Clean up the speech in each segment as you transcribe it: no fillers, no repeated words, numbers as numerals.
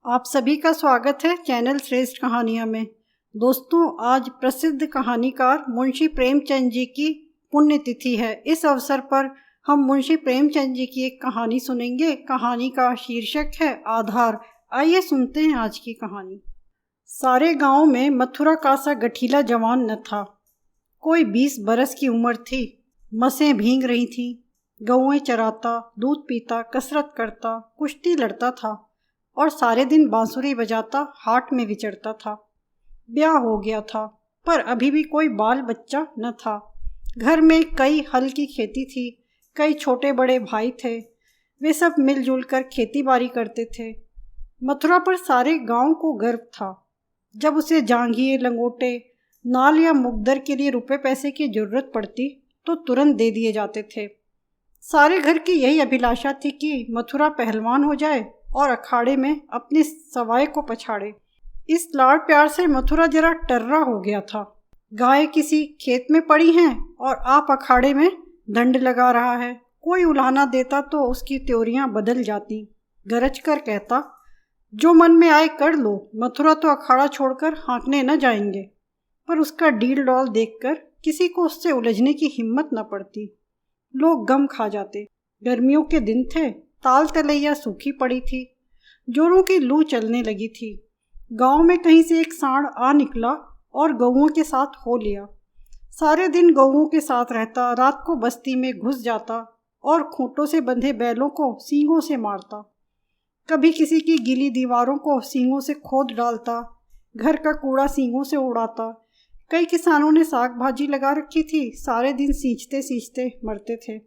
आप सभी का स्वागत है चैनल श्रेष्ठ कहानियाँ में। दोस्तों, आज प्रसिद्ध कहानीकार मुंशी प्रेमचंद जी की पुण्यतिथि है। इस अवसर पर हम मुंशी प्रेमचंद जी की एक कहानी सुनेंगे। कहानी का शीर्षक है आधार। आइए सुनते हैं आज की कहानी। सारे गांव में मथुरा का सा गठीला जवान न था। कोई 20 बरस की उम्र थी। मसें भींग रही थीं। गौएं चराता, दूध पीता, कसरत करता, कुश्ती लड़ता था और सारे दिन बांसुरी बजाता हाट में विचरता था। ब्याह हो गया था, पर अभी भी कोई बाल बच्चा न था। घर में कई हल की खेती थी, कई छोटे बड़े भाई थे। वे सब मिलजुल कर खेती बाड़ी करते थे। मथुरा पर सारे गांव को गर्व था। जब उसे जांघिए, लंगोटे, नाल या मुकदर के लिए रुपए पैसे की जरूरत पड़ती तो तुरंत दे दिए जाते थे। सारे घर की यही अभिलाषा थी कि मथुरा पहलवान हो जाए और अखाड़े में अपनी सवाई को पछाड़े। इस लाड़ प्यार से मथुरा जरा टर्रा हो गया था। गाय किसी खेत में पड़ी हैं और आप अखाड़े में दंड लगा रहा है। कोई उलाहना देता तो उसकी त्योरियां बदल जाती। गरज कर कहता, जो मन में आए कर लो, मथुरा तो अखाड़ा छोड़कर हाँकने न जाएंगे। पर उसका डील डॉल देखकर किसी को उससे उलझने की हिम्मत न पड़ती। लोग गम खा जाते। गर्मियों के दिन थे, ताल तलैया सूखी पड़ी थी, जोरों की लू चलने लगी थी। गांव में कहीं से एक सांड आ निकला और गऊओं के साथ हो लिया। सारे दिन गऊओं के साथ रहता, रात को बस्ती में घुस जाता और खूंटों से बंधे बैलों को सींगों से मारता। कभी किसी की गीली दीवारों को सींगों से खोद डालता, घर का कूड़ा सींगों से उड़ाता। कई किसानों ने साग भाजी लगा रखी थी, सारे दिन सींचते सींचते मरते थे।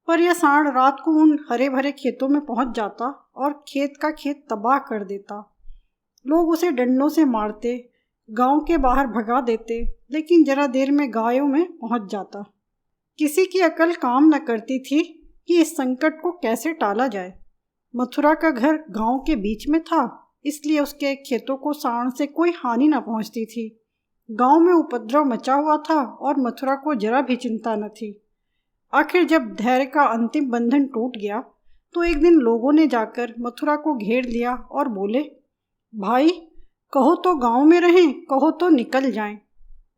पर यह सांड रात को उन हरे भरे खेतों में पहुंच जाता और खेत का खेत तबाह कर देता। लोग उसे डंडों से मारते, गांव के बाहर भगा देते, लेकिन जरा देर में गायों में पहुंच जाता। किसी की अकल काम न करती थी कि इस संकट को कैसे टाला जाए। मथुरा का घर गांव के बीच में था, इसलिए उसके खेतों को सांड से कोई हानि न पहुंचती थी। गांव में उपद्रव मचा हुआ था और मथुरा को जरा भी चिंता न थी। आखिर जब धैर्य का अंतिम बंधन टूट गया तो एक दिन लोगों ने जाकर मथुरा को घेर लिया और बोले, भाई, कहो तो गांव में रहें, कहो तो निकल जाएं।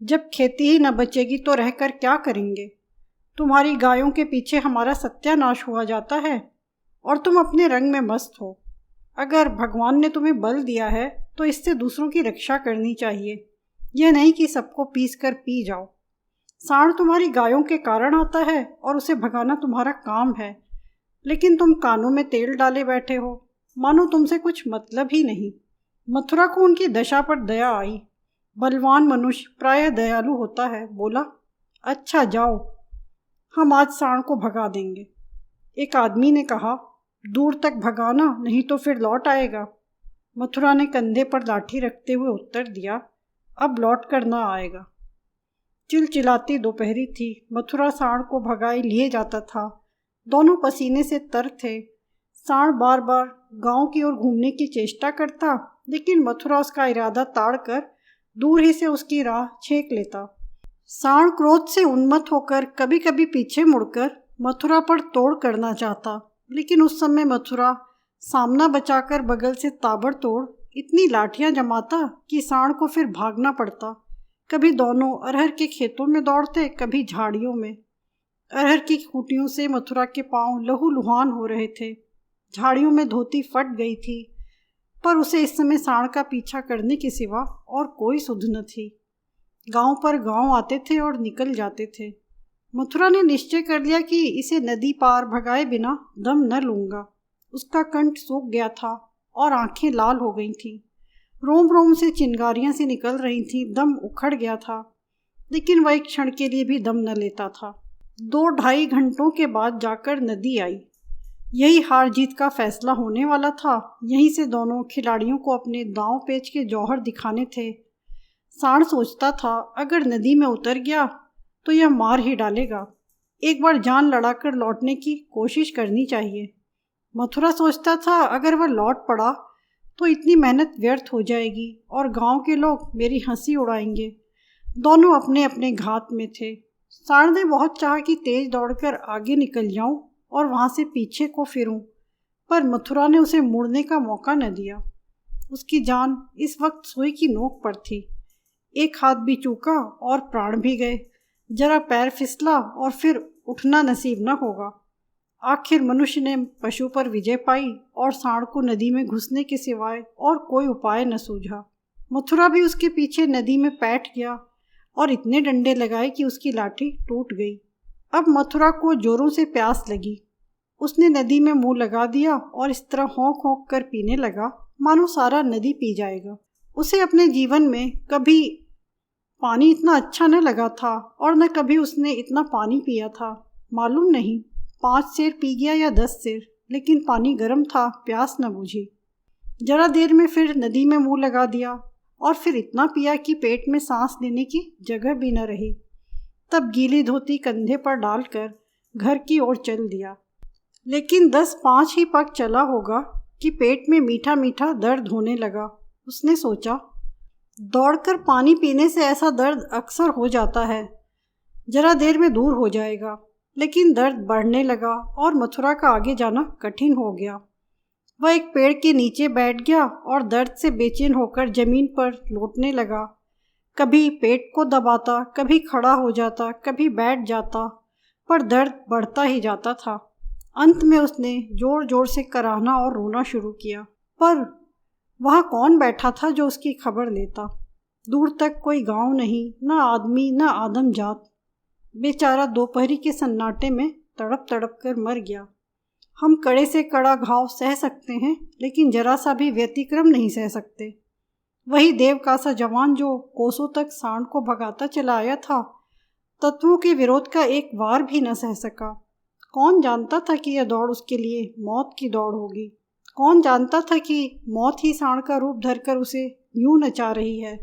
जब खेती ही न बचेगी तो रहकर क्या करेंगे? तुम्हारी गायों के पीछे हमारा सत्यानाश हुआ जाता है और तुम अपने रंग में मस्त हो। अगर भगवान ने तुम्हें बल दिया है तो इससे दूसरों की रक्षा करनी चाहिए, यह नहीं कि सबको पीस कर पी जाओ। सांड तुम्हारी गायों के कारण आता है और उसे भगाना तुम्हारा काम है, लेकिन तुम कानों में तेल डाले बैठे हो, मानो तुमसे कुछ मतलब ही नहीं। मथुरा को उनकी दशा पर दया आई। बलवान मनुष्य प्रायः दयालु होता है। बोला, अच्छा जाओ, हम आज सांड को भगा देंगे। एक आदमी ने कहा, दूर तक भगाना, नहीं तो फिर लौट आएगा। मथुरा ने कंधे पर लाठी रखते हुए उत्तर दिया, अब लौट कर ना आएगा। चिलचिलाती दोपहरी थी। मथुरा सांड को भगाए लिए जाता था। दोनों पसीने से तर थे। सांड बार बार गांव की ओर घूमने की चेष्टा करता, लेकिन मथुरा उसका इरादा ताड़कर दूर ही से उसकी राह छेक लेता। सांड क्रोध से उन्मत्त होकर कभी कभी पीछे मुड़कर मथुरा पर तोड़ करना चाहता, लेकिन उस समय मथुरा सामना बचाकर बगल से ताबड़तोड़ इतनी लाठियां जमाता कि सांड को फिर भागना पड़ता। कभी दोनों अरहर के खेतों में दौड़ते, कभी झाड़ियों में। अरहर की खूंटियों से मथुरा के पांव लहूलुहान हो रहे थे। झाड़ियों में धोती फट गई थी, पर उसे इस समय सांड का पीछा करने के सिवा और कोई सुध न थी। गांव पर गांव आते थे और निकल जाते थे। मथुरा ने निश्चय कर लिया कि इसे नदी पार भगाए बिना दम न लूंगा। उसका कंठ सूख गया था और आंखें लाल हो गई थीं। रोम रोम से चिंगारियां सी निकल रही थीं। दम उखड़ गया था, लेकिन वह एक क्षण के लिए भी दम न लेता था। 2-2.5 घंटों के बाद जाकर नदी आई। यही हार जीत का फैसला होने वाला था। यहीं से दोनों खिलाड़ियों को अपने दांव पेच के जौहर दिखाने थे। सांड सोचता था, अगर नदी में उतर गया तो यह मार ही डालेगा। एक बार जान लड़ाकर लौटने की कोशिश करनी चाहिए। मथुरा सोचता था, अगर वह लौट पड़ा तो इतनी मेहनत व्यर्थ हो जाएगी और गांव के लोग मेरी हंसी उड़ाएंगे। दोनों अपने अपने घात में थे। सांड ने बहुत चाहा कि तेज दौड़कर आगे निकल जाऊं और वहां से पीछे को फिरूं, पर मथुरा ने उसे मुड़ने का मौका न दिया। उसकी जान इस वक्त सुई की नोक पर थी। एक हाथ भी चूका और प्राण भी गए। जरा पैर फिसला और फिर उठना नसीब न होगा। आखिर मनुष्य ने पशु पर विजय पाई और सांड को नदी में घुसने के सिवाय और कोई उपाय न सूझा। मथुरा भी उसके पीछे नदी में पैठ गया और इतने डंडे लगाए कि उसकी लाठी टूट गई। अब मथुरा को जोरों से प्यास लगी। उसने नदी में मुंह लगा दिया और इस तरह होंक होंक कर पीने लगा मानो सारा नदी पी जाएगा। उसे अपने जीवन में कभी पानी इतना अच्छा न लगा था और न कभी उसने इतना पानी पिया था। मालूम नहीं 5 सेर पी गया या 10 सेर, लेकिन पानी गर्म था, प्यास न बुझी। जरा देर में फिर नदी में मुंह लगा दिया और फिर इतना पिया कि पेट में सांस लेने की जगह भी न रही। तब गीली धोती कंधे पर डालकर घर की ओर चल दिया। लेकिन 10-5 ही पग चला होगा कि पेट में मीठा मीठा दर्द होने लगा। उसने सोचा, दौड़कर पानी पीने से ऐसा दर्द अक्सर हो जाता है, जरा देर में दूर हो जाएगा। लेकिन दर्द बढ़ने लगा और मथुरा का आगे जाना कठिन हो गया। वह एक पेड़ के नीचे बैठ गया और दर्द से बेचैन होकर जमीन पर लोटने लगा। कभी पेट को दबाता, कभी खड़ा हो जाता, कभी बैठ जाता, पर दर्द बढ़ता ही जाता था। अंत में उसने जोर जोर से कराहना और रोना शुरू किया। पर वहाँ कौन बैठा था जो उसकी खबर लेता? दूर तक कोई गांव नहीं, न आदमी न आदमजात। बेचारा दोपहरी के सन्नाटे में तड़प तड़प कर मर गया। हम कड़े से कड़ा घाव सह सकते हैं, लेकिन जरा सा भी व्यतिक्रम नहीं सह सकते। वही देव का सा जवान जो कोसों तक सांड को भगाता चला आया था, तत्वों के विरोध का एक वार भी न सह सका। कौन जानता था कि यह दौड़ उसके लिए मौत की दौड़ होगी? कौन जानता था कि मौत ही सांड का रूप धरकर उसे यूं नचा रही है?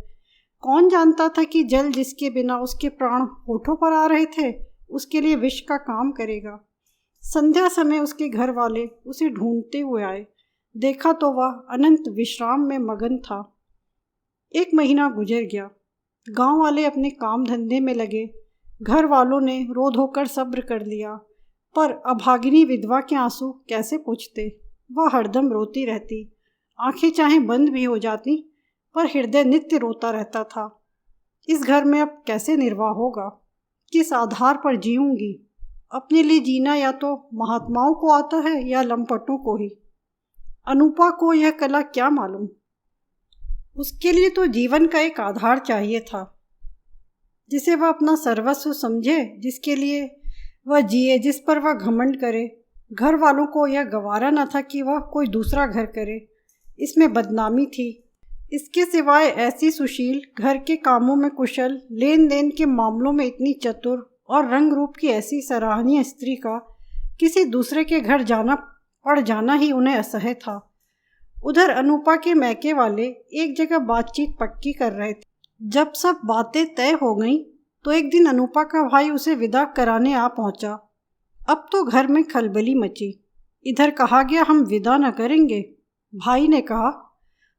कौन जानता था कि जल जिसके बिना उसके प्राण होठों पर आ रहे थे, उसके लिए विष का काम करेगा? संध्या समय उसके घर वाले उसे ढूंढते हुए आए। देखा तो वह अनंत विश्राम में मगन था। 1 महीना गुजर गया। गांव वाले अपने काम धंधे में लगे। घर वालों ने रो धोकर सब्र कर लिया, पर अभागिनी विधवा के आंसू कैसे पूछते? वह हरदम रोती रहती। आंखें चाहे बंद भी हो जाती, पर हृदय नित्य रोता रहता था। इस घर में अब कैसे निर्वाह होगा? किस आधार पर जीऊंगी? अपने लिए जीना या तो महात्माओं को आता है या लंपटों को ही। अनूपा को यह कला क्या मालूम? उसके लिए तो जीवन का एक आधार चाहिए था, जिसे वह अपना सर्वस्व समझे, जिसके लिए वह जिए, जिस पर वह घमंड करे। घर वालों को यह गवारा न था कि वह कोई दूसरा घर करे, इसमें बदनामी थी। इसके सिवाय ऐसी सुशील, घर के कामों में कुशल, लेन देन के मामलों में इतनी चतुर और रंग रूप की ऐसी सराहनीय स्त्री का किसी दूसरे के घर पड़ जाना ही उन्हें असह्य था। उधर अनूपा के मैके वाले एक जगह बातचीत पक्की कर रहे थे। जब सब बातें तय हो गईं, तो एक दिन अनूपा का भाई उसे विदा कराने आ पहुंचा। अब तो घर में खलबली मची। इधर कहा गया, हम विदा न करेंगे। भाई ने कहा,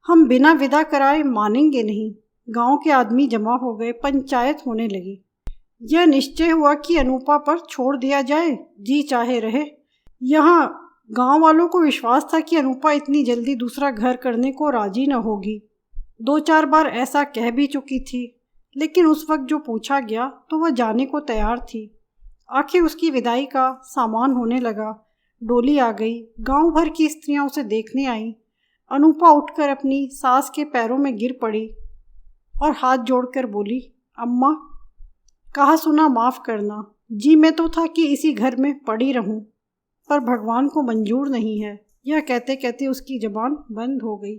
हम बिना विदा कराए मानेंगे नहीं। गांव के आदमी जमा हो गए, पंचायत होने लगी। यह निश्चय हुआ कि अनूपा पर छोड़ दिया जाए, जी चाहे रहे। यहाँ गांव वालों को विश्वास था कि अनूपा इतनी जल्दी दूसरा घर करने को राजी न होगी। 2-4 बार ऐसा कह भी चुकी थी, लेकिन उस वक्त जो पूछा गया तो वह जाने को तैयार थी। आखिर उसकी विदाई का सामान होने लगा। डोली आ गई। गांव भर की स्त्रियां उसे देखने आईं। अनूपा उठकर अपनी सास के पैरों में गिर पड़ी और हाथ जोड़कर बोली, अम्मा, कहा सुना माफ़ करना। जी मैं तो था कि इसी घर में पड़ी रहूं, पर भगवान को मंजूर नहीं है। यह कहते कहते उसकी जबान बंद हो गई।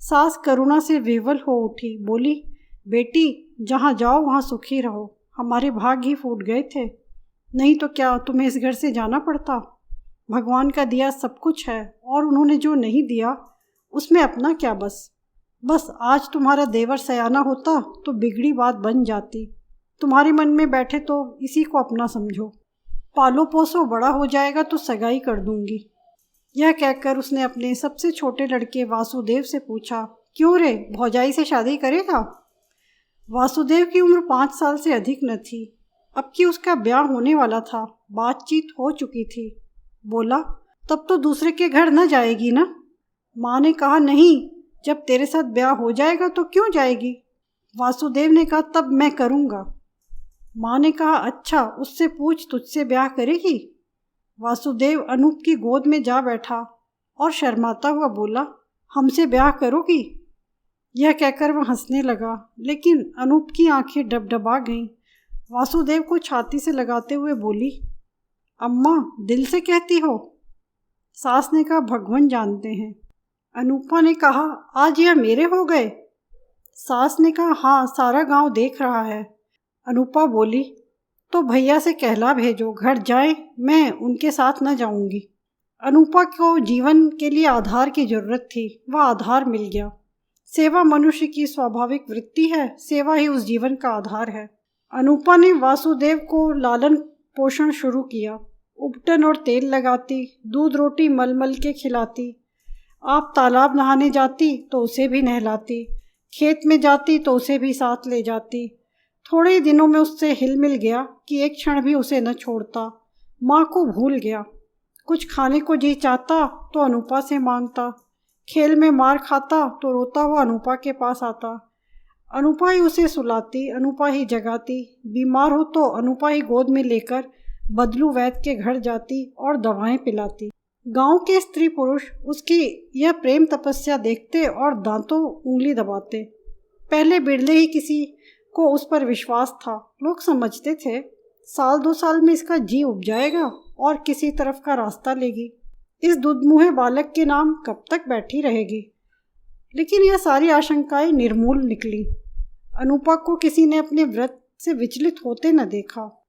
सास करुणा से विह्वल हो उठी। बोली, बेटी, जहाँ जाओ वहाँ सुखी रहो। हमारे भाग ही फूट गए थे, नहीं तो क्या तुम्हें इस घर से जाना पड़ता? भगवान का दिया सब कुछ है, और उन्होंने जो नहीं दिया उसमें अपना क्या बस आज तुम्हारा देवर सयाना होता तो बिगड़ी बात बन जाती। तुम्हारे मन में बैठे तो इसी को अपना समझो। पालो पोसो, बड़ा हो जाएगा तो सगाई कर दूंगी। यह कहकर उसने अपने सबसे छोटे लड़के वासुदेव से पूछा, क्यों रे, भौजाई से शादी करेगा? वासुदेव की उम्र 5 साल से अधिक न थी। अब कि उसका ब्याह होने वाला था, बातचीत हो चुकी थी। बोला, तब तो दूसरे के घर न जाएगी ना? माँ ने कहा, नहीं, जब तेरे साथ ब्याह हो जाएगा तो क्यों जाएगी? वासुदेव ने कहा, तब मैं करूँगा। माँ ने कहा, अच्छा, उससे पूछ तुझसे ब्याह करेगी? वासुदेव अनूप की गोद में जा बैठा और शर्माता हुआ बोला, हमसे ब्याह करोगी? यह कहकर वह हंसने लगा, लेकिन अनूप की आंखें डबडबा गईं। वासुदेव को छाती से लगाते हुए बोली, अम्मा, दिल से कहती हो? सास ने कहा, भगवान जानते हैं। अनूपा ने कहा, आज यह मेरे हो गए? सास ने कहा, हाँ, सारा गांव देख रहा है। अनूपा बोली, तो भैया से कहला भेजो, घर जाए, मैं उनके साथ न जाऊंगी। अनूपा को जीवन के लिए आधार की जरूरत थी, वह आधार मिल गया। सेवा मनुष्य की स्वाभाविक वृत्ति है, सेवा ही उस जीवन का आधार है। अनूपा ने वासुदेव को लालन पोषण शुरू किया। उपटन और तेल लगाती, दूध रोटी मल मल के खिलाती। आप तालाब नहाने जाती तो उसे भी नहलाती, खेत में जाती तो उसे भी साथ ले जाती। थोड़े ही दिनों में उससे हिल मिल गया कि एक क्षण भी उसे न छोड़ता। माँ को भूल गया। कुछ खाने को जी चाहता तो अनूपा से मांगता, खेल में मार खाता तो रोता हुआ अनूपा के पास आता। अनूपा ही उसे सुलाती, अनूपा ही जगाती। बीमार हो तो अनूपा ही गोद में लेकर बदलू वैद्य के घर जाती और दवाएं पिलाती। गांव के स्त्री पुरुष उसकी यह प्रेम तपस्या देखते और दांतों उंगली दबाते। पहले बिरले ही किसी को उस पर विश्वास था। लोग समझते थे 1-2 साल में इसका जी उब जाएगा और किसी तरफ का रास्ता लेगी। इस दुधमुहे बालक के नाम कब तक बैठी रहेगी। लेकिन यह सारी आशंकाएं निर्मूल निकली। अनूपा को किसी ने अपने व्रत से विचलित होते न देखा।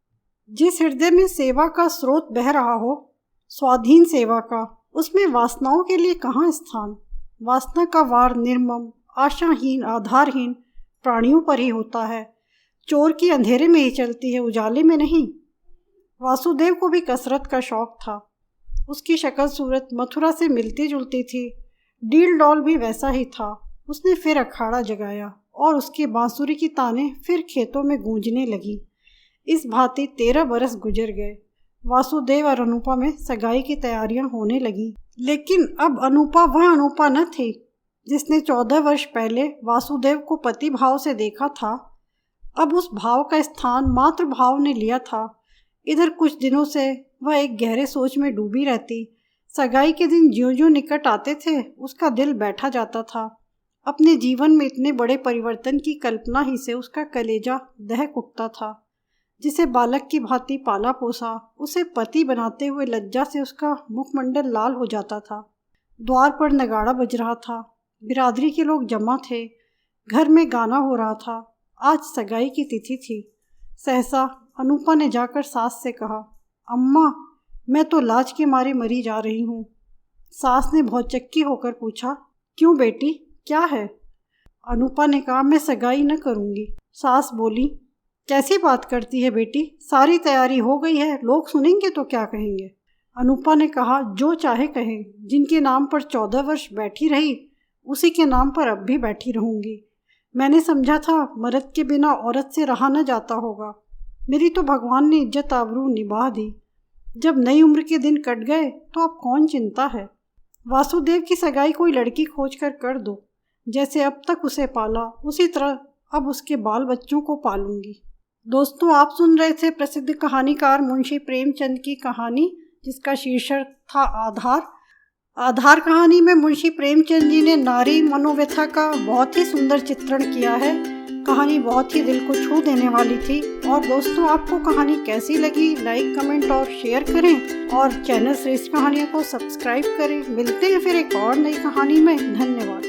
जिस हृदय में सेवा का स्रोत बह रहा हो, स्वाधीन सेवा का, उसमें वासनाओं के लिए कहाँ स्थान। वासना का वार निर्मम, आशाहीन, आधारहीन प्राणियों पर ही होता है। चोर की अंधेरे में ही चलती है, उजाले में नहीं। वासुदेव को भी कसरत का शौक था। उसकी शक्ल सूरत मथुरा से मिलती जुलती थी। डील डॉल भी वैसा ही था। उसने फिर अखाड़ा जगाया और उसकी बांसुरी की तानें फिर खेतों में गूंजने लगी। इस भांति 13 बरस गुजर गए। वासुदेव और अनूपा में सगाई की तैयारियां होने लगी। लेकिन अब अनूपा वह अनूपा न थी जिसने 14 वर्ष पहले वासुदेव को पति भाव से देखा था। अब उस भाव का स्थान मातृ भाव ने लिया था। इधर कुछ दिनों से वह एक गहरे सोच में डूबी रहती। सगाई के दिन ज्यों-ज्यों निकट आते थे उसका दिल बैठा जाता था। अपने जीवन में इतने बड़े परिवर्तन की कल्पना ही से उसका कलेजा दहक उठता था। जिसे बालक की भांति पाला पोसा, उसे पति बनाते हुए लज्जा से उसका मुखमंडल लाल हो जाता था। द्वार पर नगाड़ा बज रहा था। बिरादरी के लोग जमा थे। घर में गाना हो रहा था। आज सगाई की तिथि थी। सहसा अनूपा ने जाकर सास से कहा, अम्मा, मैं तो लाज के मारे मरी जा रही हूँ। सास ने भौचक्की होकर पूछा, क्यों बेटी, क्या है? अनूपा ने कहा, मैं सगाई न करूँगी। सास बोली, कैसी बात करती है बेटी, सारी तैयारी हो गई है, लोग सुनेंगे तो क्या कहेंगे? अनूपा ने कहा, जो चाहे कहें, जिनके नाम पर 14 वर्ष बैठी रही उसी के नाम पर अब भी बैठी रहूँगी। मैंने समझा था मर्द के बिना औरत से रहा न जाता होगा। मेरी तो भगवान ने इज्जत आबरू निभा दी। जब नई उम्र के दिन कट गए तो अब कौन चिंता है। वासुदेव की सगाई कोई लड़की खोज कर दो। जैसे अब तक उसे पाला उसी तरह अब उसके बाल बच्चों को पालूंगी। दोस्तों, आप सुन रहे थे प्रसिद्ध कहानीकार मुंशी प्रेमचंद की कहानी, जिसका शीर्षक था आधार। आधार कहानी में मुंशी प्रेमचंद जी ने नारी मनोव्यथा का बहुत ही सुंदर चित्रण किया है। कहानी बहुत ही दिल को छू देने वाली थी। और दोस्तों, आपको कहानी कैसी लगी, लाइक, कमेंट और शेयर करें और चैनल श्रेष्ठ कहानियों को सब्सक्राइब करें। मिलते हैं फिर एक और नई कहानी में। धन्यवाद।